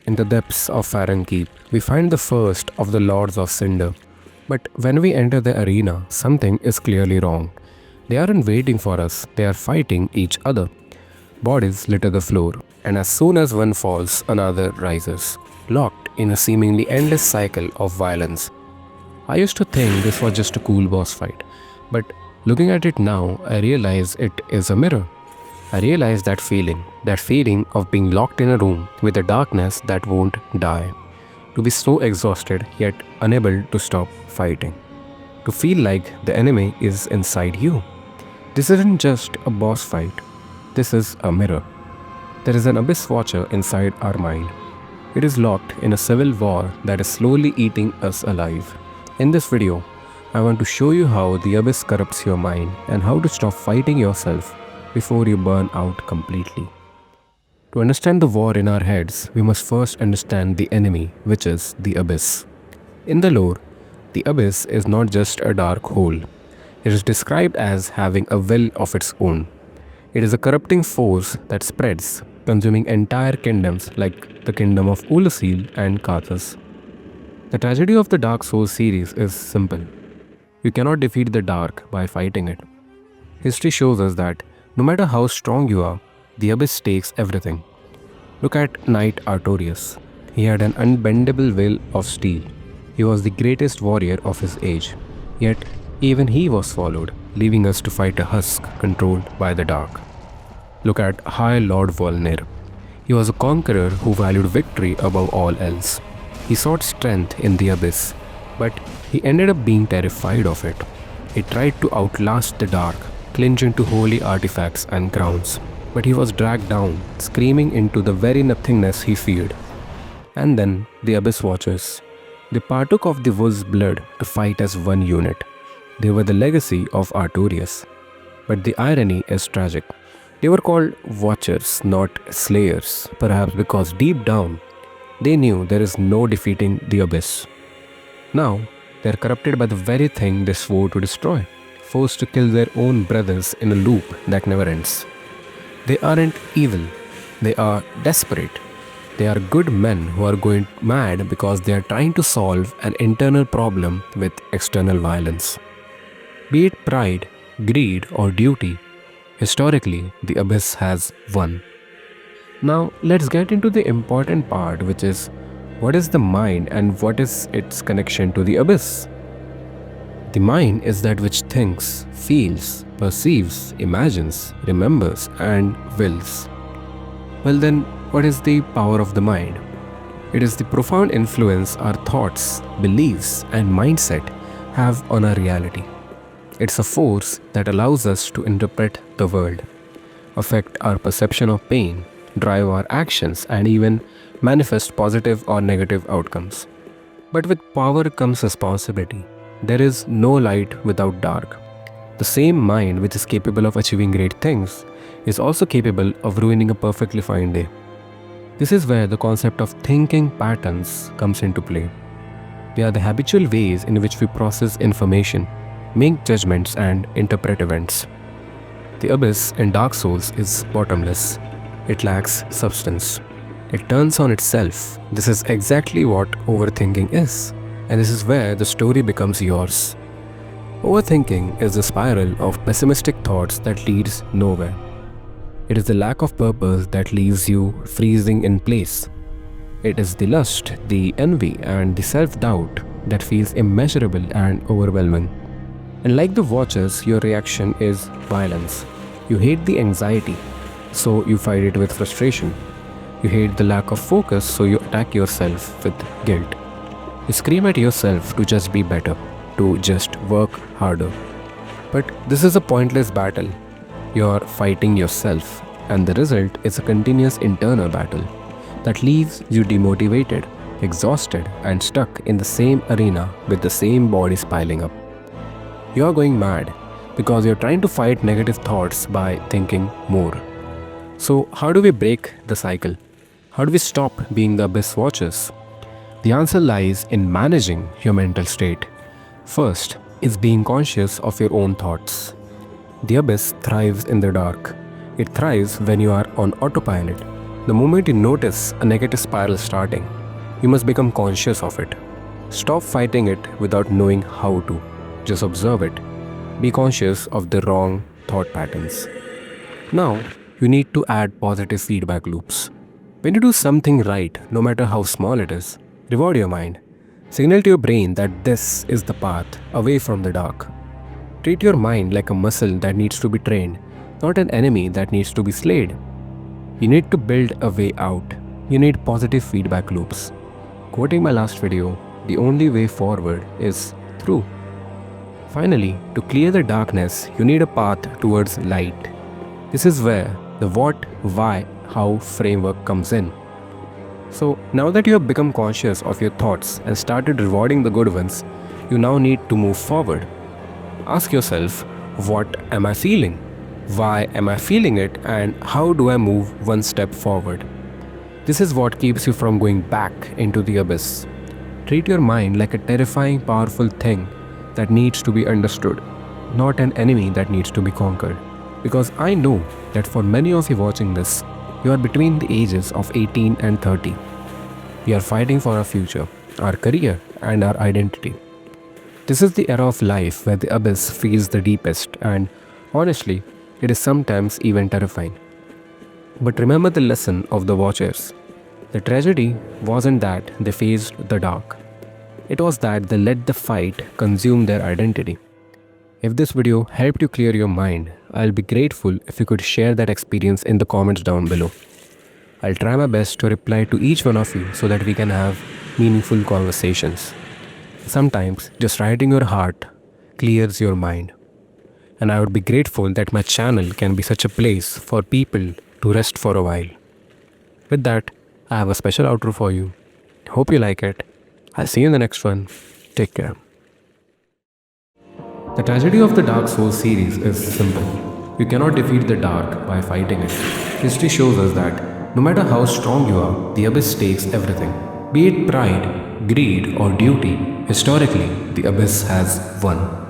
In the depths of Farron Keep, we find the first of the Lords of Cinder. But when we enter the arena, something is clearly wrong. They aren't waiting for us, they are fighting each other. Bodies litter the floor, and as soon as one falls, another rises, locked in a seemingly endless cycle of violence. I used to think this was just a cool boss fight, but looking at it now, I realize it is a mirror. I realize that feeling of being locked in a room with a darkness that won't die. To be so exhausted yet unable to stop fighting. To feel like the enemy is inside you. This isn't just a boss fight, this is a mirror. There is an Abyss Watcher inside our mind. It is locked in a civil war that is slowly eating us alive. In this video, I want to show you how the Abyss corrupts your mind and how to stop fighting yourself before you burn out completely. To understand the war in our heads, we must first understand the enemy, which is the Abyss. In the lore, the Abyss is not just a dark hole. It is described as having a will of its own. It is a corrupting force that spreads, consuming entire kingdoms like the kingdom of Ulasil and Kathas. The tragedy of the Dark Souls series is simple. You cannot defeat the dark by fighting it. History shows us that no matter how strong you are, the Abyss takes everything. Look at Knight Artorias. He had an unbendable will of steel. He was the greatest warrior of his age. Yet, even he was swallowed, leaving us to fight a husk controlled by the dark. Look at High Lord Wolnir. He was a conqueror who valued victory above all else. He sought strength in the Abyss, but he ended up being terrified of it. He tried to outlast the dark, clinging to holy artifacts and crowns. But he was dragged down, screaming into the very nothingness he feared. And then the Abyss Watchers. They partook of the Wolf's blood to fight as one unit. They were the legacy of Artorias. But the irony is tragic. They were called Watchers, not Slayers, perhaps because deep down, they knew there is no defeating the Abyss. Now, they are corrupted by the very thing they swore to destroy, forced to kill their own brothers in a loop that never ends. They aren't evil, they are desperate. They are good men who are going mad because they are trying to solve an internal problem with external violence. Be it pride, greed, or duty, historically, the Abyss has won. Now, let's get into the important part, which is what is the mind and what is its connection to the Abyss? The mind is that which thinks, feels, perceives, imagines, remembers, and wills. Well, then, what is the power of the mind? It is the profound influence our thoughts, beliefs, and mindset have on our reality. It's a force that allows us to interpret the world, affect our perception of pain, drive our actions, and even manifest positive or negative outcomes. But with power comes responsibility. There is no light without dark. The same mind which is capable of achieving great things is also capable of ruining a perfectly fine day. This is where the concept of thinking patterns comes into play. They are the habitual ways in which we process information, make judgments, and interpret events. The Abyss in Dark Souls is bottomless. It lacks substance. It turns on itself. This is exactly what overthinking is. And this is where the story becomes yours. Overthinking is the spiral of pessimistic thoughts that leads nowhere. It is the lack of purpose that leaves you freezing in place. It is the lust, the envy, and the self-doubt that feels immeasurable and overwhelming. And like the Watchers, your reaction is violence. You hate the anxiety, so you fight it with frustration. You hate the lack of focus, so you attack yourself with guilt. You scream at yourself to just be better, to just work harder. But this is a pointless battle. You're fighting yourself, and the result is a continuous internal battle that leaves you demotivated, exhausted, and stuck in the same arena with the same bodies piling up. You're going mad because you're trying to fight negative thoughts by thinking more. So, how do we break the cycle? How do we stop being the Abyss Watchers? The answer lies in managing your mental state. First is being conscious of your own thoughts. The Abyss thrives in the dark. It thrives when you are on autopilot. The moment you notice a negative spiral starting, you must become conscious of it. Stop fighting it without knowing how to. Just observe it. Be conscious of the wrong thought patterns. Now, you need to add positive feedback loops. When you do something right, no matter how small it is, reward your mind. Signal to your brain that this is the path away from the dark. Treat your mind like a muscle that needs to be trained, not an enemy that needs to be slayed. You need to build a way out. You need positive feedback loops. Quoting my last video, the only way forward is through. Finally, to clear the darkness, you need a path towards light. This is where the what, why, how framework comes in. So, now that you have become conscious of your thoughts and started rewarding the good ones, you now need to move forward. Ask yourself, what am I feeling? Why am I feeling it? And how do I move one step forward? This is what keeps you from going back into the abyss. Treat your mind like a terrifying, powerful thing that needs to be understood, not an enemy that needs to be conquered. Because I know that for many of you watching this, you are between the ages of 18 and 30. We are fighting for our future, our career, and our identity. This is the era of life where the abyss feels the deepest, and honestly, it is sometimes even terrifying. But remember the lesson of the Watchers. The tragedy wasn't that they faced the dark. It was that they let the fight consume their identity. If this video helped you clear your mind, I'll be grateful if you could share that experience in the comments down below. I'll try my best to reply to each one of you so that we can have meaningful conversations. Sometimes just writing your heart clears your mind. And I would be grateful that my channel can be such a place for people to rest for a while. With that, I have a special outro for you. Hope you like it. I'll see you in the next one. Take care. The tragedy of the Dark Souls series is simple. You cannot defeat the dark by fighting it. History shows us that no matter how strong you are, the abyss takes everything. Be it pride, greed, or duty, historically, the abyss has won.